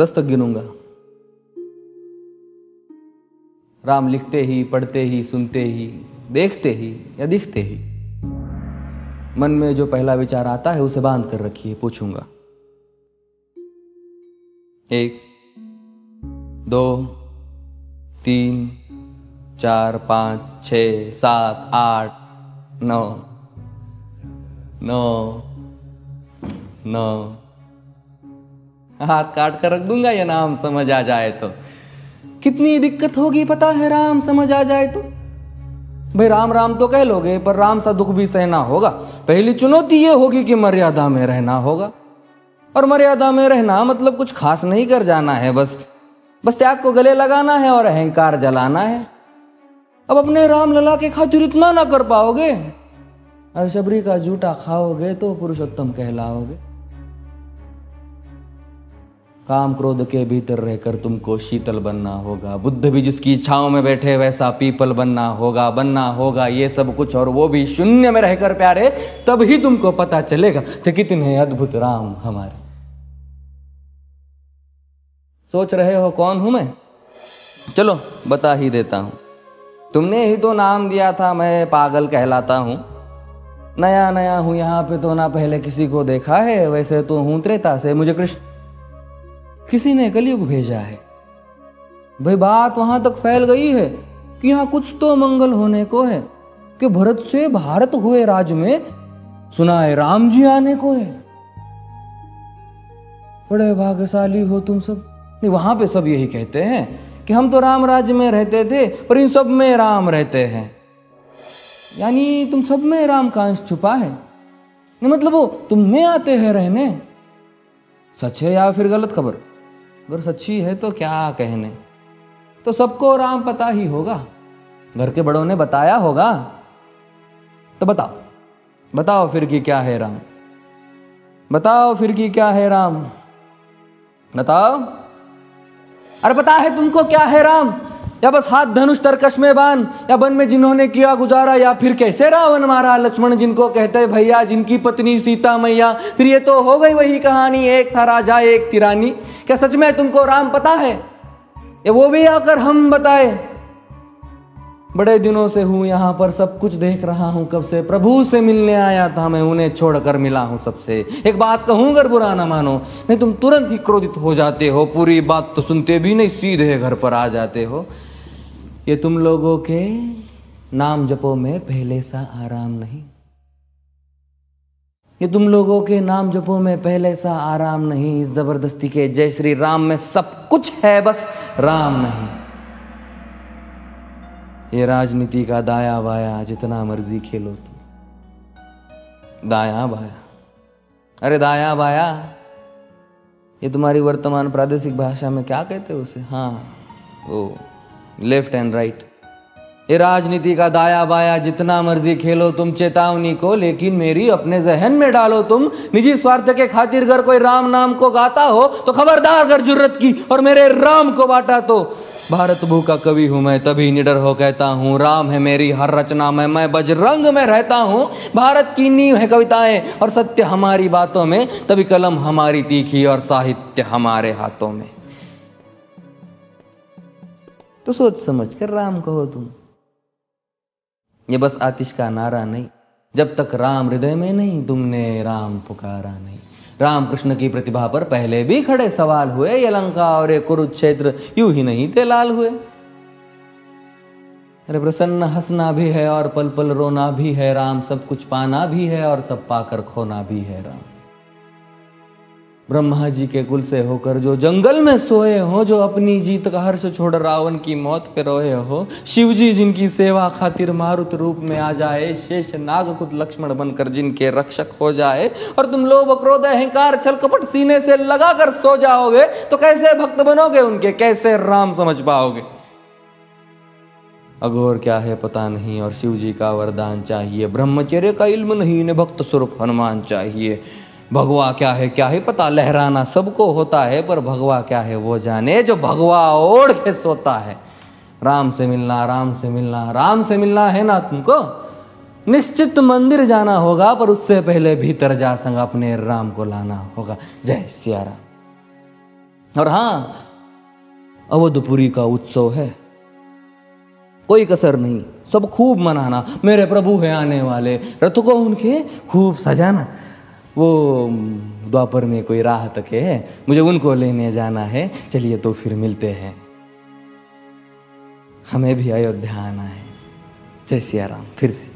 10 तक गिनूंगा। राम लिखते ही, पढ़ते ही, सुनते ही, देखते ही या दिखते ही मन में जो पहला विचार आता है उसे बांध कर रखिए। पूछूंगा 1 2 3 4 5 6 7 8 9 9 9 हाथ काट कर रख दूंगा ये नाम समझ आ जाए तो। कितनी दिक्कत होगी पता है राम समझ आ जाए तो। भाई राम राम तो कह लोगे पर राम सा दुख भी सहना होगा। पहली चुनौती ये होगी कि मर्यादा में रहना होगा। और मर्यादा में रहना मतलब कुछ खास नहीं कर जाना है, बस त्याग को गले लगाना है और अहंकार जलाना है। अब अपने राम लला के खातिर इतना ना कर पाओगे और शबरी का जूठा खाओगे तो पुरुषोत्तम कहलाओगे। काम क्रोध के भीतर रहकर तुमको शीतल बनना होगा। बुद्ध भी जिसकी इच्छाओं में बैठे वैसा पीपल बनना होगा ये सब कुछ, और वो भी शून्य में रहकर प्यारे। तब ही तुमको पता चलेगा कि कितने अद्भुत राम हमारे। सोच रहे हो कौन हूं मैं? चलो बता ही देता हूं। तुमने ही तो नाम दिया था मैं पागल कहलाता हूं। नया नया हूं यहाँ पे तो ना पहले किसी को देखा है। वैसे तो हूं त्रेता से, मुझे कृष्ण किसी ने कलयुग भेजा है। भाई बात वहां तक फैल गई है कि यहाँ कुछ तो मंगल होने को है कि भरत से भारत हुए राज में सुना है राम जी आने को है। बड़े भाग्यशाली हो तुम सब। नहीं, वहां पे सब यही कहते हैं कि हम तो राम राज्य में रहते थे पर इन सब में राम रहते हैं। यानी तुम सब में राम का अंश छुपा है। मतलब वो तुम में आते हैं रहने। सच है या फिर गलत खबर? अगर सच्ची है तो क्या कहने। तो सबको राम पता ही होगा, घर के बड़ों ने बताया होगा। तो बताओ फिर कि क्या है राम। बताओ फिर कि क्या है राम। बताओ। अरे पता है तुमको क्या है राम? या बस हाथ धनुष तरकश में बांध, या वन में जिन्होंने किया गुजारा, या फिर कैसे रावण मारा लक्ष्मण जिनको कहते भैया, जिनकी पत्नी सीता मैया। फिर ये तो हो गई वही कहानी, एक था राजा एक थी रानी। क्या सच में तुमको राम पता है? या वो भी आकर हम बताए? बड़े दिनों से हूं यहाँ पर, सब कुछ देख रहा हूं कब से। प्रभु से मिलने आया था मैं, उन्हें छोड़कर मिला हूं सबसे। एक बात कहूं अगर बुरा ना मानो, नहीं तुम तुरंत ही क्रोधित हो जाते हो। पूरी बात तो सुनते भी नहीं, सीधे घर पर आ जाते हो। ये तुम लोगों के नाम जपो में पहले सा आराम नहीं। ये तुम लोगों के नाम जपो में पहले सा आराम नहीं। इस जबरदस्ती के जय श्री राम में सब कुछ है, बस राम नहीं। ये राजनीति का दाया बाया जितना मर्जी खेलो तुम। दाया बाया, अरे दाया बाया, ये तुम्हारी वर्तमान प्रादेशिक भाषा में क्या कहते हो उसे? हाँ, वो लेफ्ट एंड राइट। ये राजनीति का दाया बाया जितना मर्जी खेलो तुम चेतावनी को, लेकिन मेरी अपने जहन में डालो तुम। निजी स्वार्थ के खातिर अगर कोई राम नाम को गाता हो तो खबरदार अगर जुर्रत की और मेरे राम को बांटा तो। भारत भू का कवि हूं मैं, तभी निडर हो कहता हूं राम है मेरी हर रचना में। मैं बजरंग में रहता हूं, भारत की नींव है कविताएं और सत्य हमारी बातों में। तभी कलम हमारी तीखी और साहित्य हमारे हाथों में। तो सोच समझ कर राम कहो तुम। ये बस आतिश का नारा नहीं, जब तक राम हृदय में नहीं तुमने राम पुकारा नहीं। राम कृष्ण की प्रतिभा पर पहले भी खड़े सवाल हुए। ये लंका और ये कुरुक्षेत्र यूं ही नहीं थे लाल हुए। अरे प्रसन्न हंसना भी है और पल पल रोना भी है राम। सब कुछ पाना भी है और सब पाकर खोना भी है राम। ब्रह्मा जी के कुल से होकर जो जंगल में सोए हो, जो अपनी जीत का हर्ष छोड़ रावण की मौत पे रोए हो। शिव जी जिनकी सेवा खातिर मारुत रूप में आ जाए। शेष नाग खुद लक्ष्मण बनकर जिनके रक्षक हो जाए। और तुम लोभ क्रोध अहंकार छल कपट सीने से लगा कर सो जाओगे तो कैसे भक्त बनोगे उनके, कैसे राम समझ पाओगे? अघोर क्या है पता नहीं और शिव जी का वरदान चाहिए। ब्रह्मचर्य का इल्म नहीं, इन्हें भक्त स्वरूप हनुमान चाहिए। भगवा क्या है पता, लहराना सबको होता है पर भगवा क्या है वो जाने जो भगवा ओढ़ के सोता है। राम से मिलना, राम से मिलना, राम से मिलना है ना तुमको? निश्चित मंदिर जाना होगा पर उससे पहले भीतर जा संग अपने राम को लाना होगा। जय सिया राम। और हाँ, अवधपुरी का उत्सव है, कोई कसर नहीं, सब खूब मनाना। मेरे प्रभु है आने वाले, रथ को उनके खूब सजाना। वो द्वापर में कोई राह तक है, मुझे उनको लेने जाना है। चलिए तो फिर मिलते हैं, हमें भी अयोध्या आना है। जय सिया राम। फिर से